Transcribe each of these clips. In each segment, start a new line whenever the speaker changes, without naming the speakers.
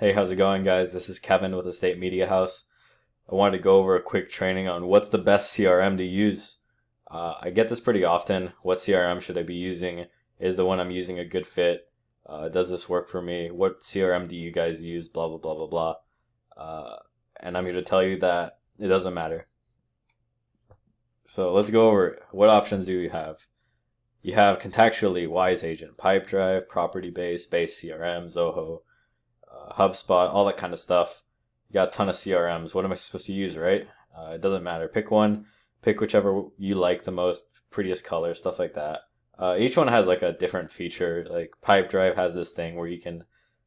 Hey, how's it going, guys? This is Kevin with Estate Media House. I wanted to go over a quick training on what's the best CRM to use. I get this pretty often. What CRM should I be using? Is the one I'm using a good fit? Does this work for me? What CRM do you guys use? Blah, blah, blah, blah, blah. And I'm here to tell you that it doesn't matter. So let's go over what options do you have. You have contextually Wise Agent, Pipedrive, Property Base, Base CRM, Zoho, HubSpot, all that kind of stuff. You got a ton of CRMs. What am I supposed to use, right? It doesn't matter. Pick one. Pick whichever you like the most, prettiest color, stuff like that. Each one has like a different feature. Like Pipedrive has this thing where you can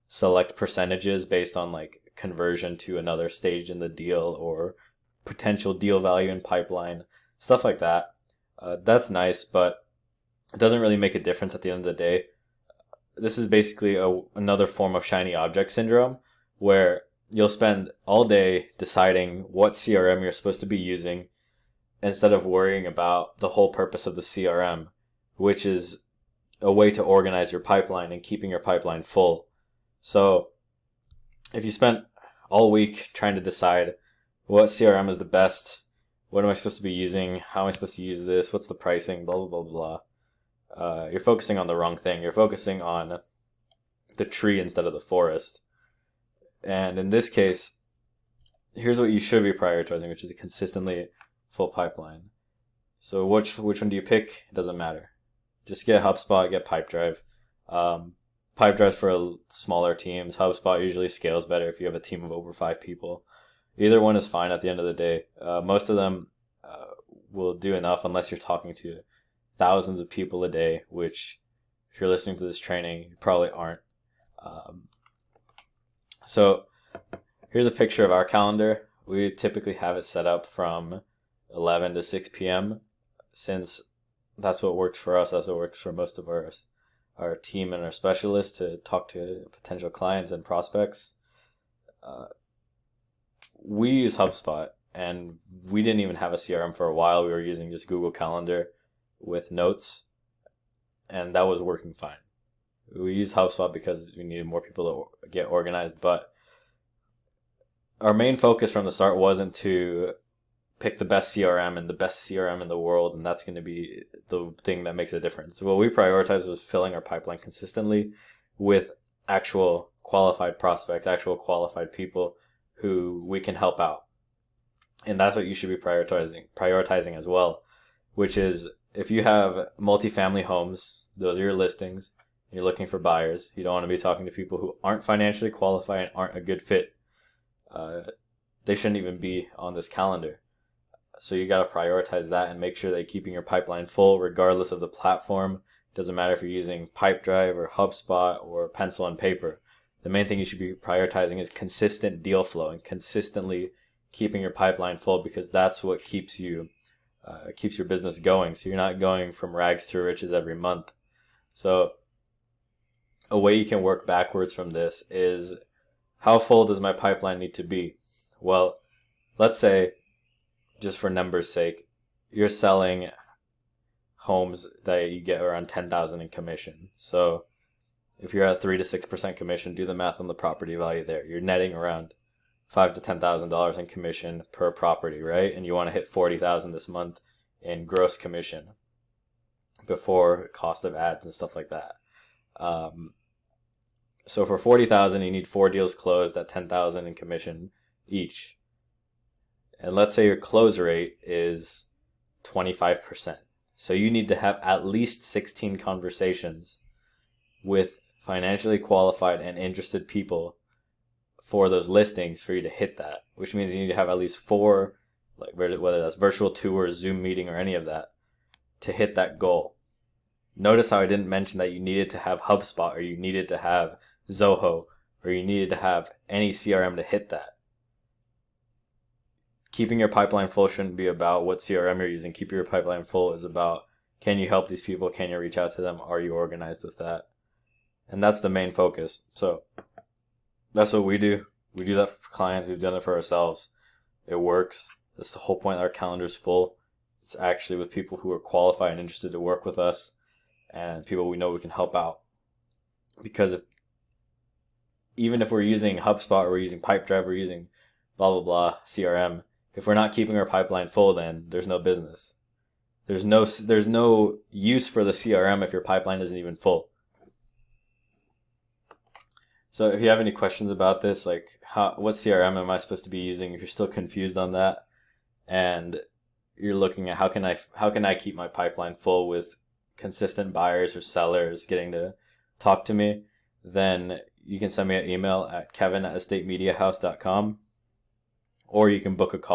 select percentages based on like conversion to another stage in the deal or potential deal value in pipeline, stuff like that. That's nice, but it doesn't really make a difference at the end of the day. This is basically another form of shiny object syndrome where you'll spend all day deciding what CRM you're supposed to be using instead of worrying about the whole purpose of the CRM, which is a way to organize your pipeline and keeping your pipeline full. So if you spent all week trying to decide what CRM is the best, what am I supposed to be using, how am I supposed to use this, what's the pricing, blah, blah, blah, blah, you're focusing on the wrong thing. You're focusing on the tree instead of the forest. And in this case, here's what you should be prioritizing, which is a consistently full pipeline. So which one do you pick? It doesn't matter. Just get HubSpot, get Pipedrive. Pipedrive's for smaller teams. HubSpot usually scales better if you have a team of over 5 people. Either one is fine at the end of the day. Most of them will do enough unless you're talking to thousands of people a day, which if you're listening to this training, you probably aren't. So here's a picture of our calendar. We typically have it set up from 11 to 6 p.m. since that's what works for us. That's what works for most of our team and our specialists to talk to potential clients and prospects. We use HubSpot, and we didn't even have a CRM for a while. We were using just Google Calendar with notes, and that was working fine. We used HubSpot because we needed more people to get organized, but our main focus from the start wasn't to pick the best CRM and the best CRM in the world, and that's going to be the thing that makes a difference. What we prioritized was filling our pipeline consistently with actual qualified prospects, actual qualified people who we can help out. And that's what you should be prioritizing as well, which is if you have multifamily homes, those are your listings, and you're looking for buyers, you don't want to be talking to people who aren't financially qualified and aren't a good fit. They shouldn't even be on this calendar. So you got to prioritize that and make sure that you're keeping your pipeline full regardless of the platform. It doesn't matter if you're using Pipedrive or HubSpot or pencil and paper. The main thing you should be prioritizing is consistent deal flow and consistently keeping your pipeline full, because that's what keeps your business going. So you're not going from rags to riches every month. So a way you can work backwards from this is, how full does my pipeline need to be? Well, let's say, just for numbers' sake, you're selling homes that you get around $10,000 in commission. So if you're at 3 to 6% commission, do the math on the property value there. You're netting around $5,000 to $10,000 in commission per property, right? And you want to hit $40,000 this month in gross commission before cost of ads and stuff like that. So for $40,000, you need 4 deals closed at $10,000 in commission each. And let's say your close rate is 25%. So you need to have at least 16 conversations with financially qualified and interested people for those listings for you to hit that, which means you need to have at least 4, like whether that's virtual tour, Zoom meeting, or any of that, to hit that goal. Notice how I didn't mention that you needed to have HubSpot or you needed to have Zoho or you needed to have any CRM to hit that. Keeping your pipeline full shouldn't be about what CRM you're using. Keeping your pipeline full is about, can you help these people? Can you reach out to them? Are you organized with that? And that's the main focus. So that's what we do. We do that for clients. We've done it for ourselves. It works. That's the whole point. Our calendar's full. It's actually with people who are qualified and interested to work with us and people we know we can help out. Because if even if we're using HubSpot or we're using Pipedrive, we're using blah blah blah CRM, if we're not keeping our pipeline full, then there's no business. There's no use for the CRM if your pipeline isn't even full. So if you have any questions about this, like what CRM am I supposed to be using, if you're still confused on that, and you're looking at how can I keep my pipeline full with consistent buyers or sellers getting to talk to me, then you can send me an email at kevin@estatemediahouse.com, or you can book a call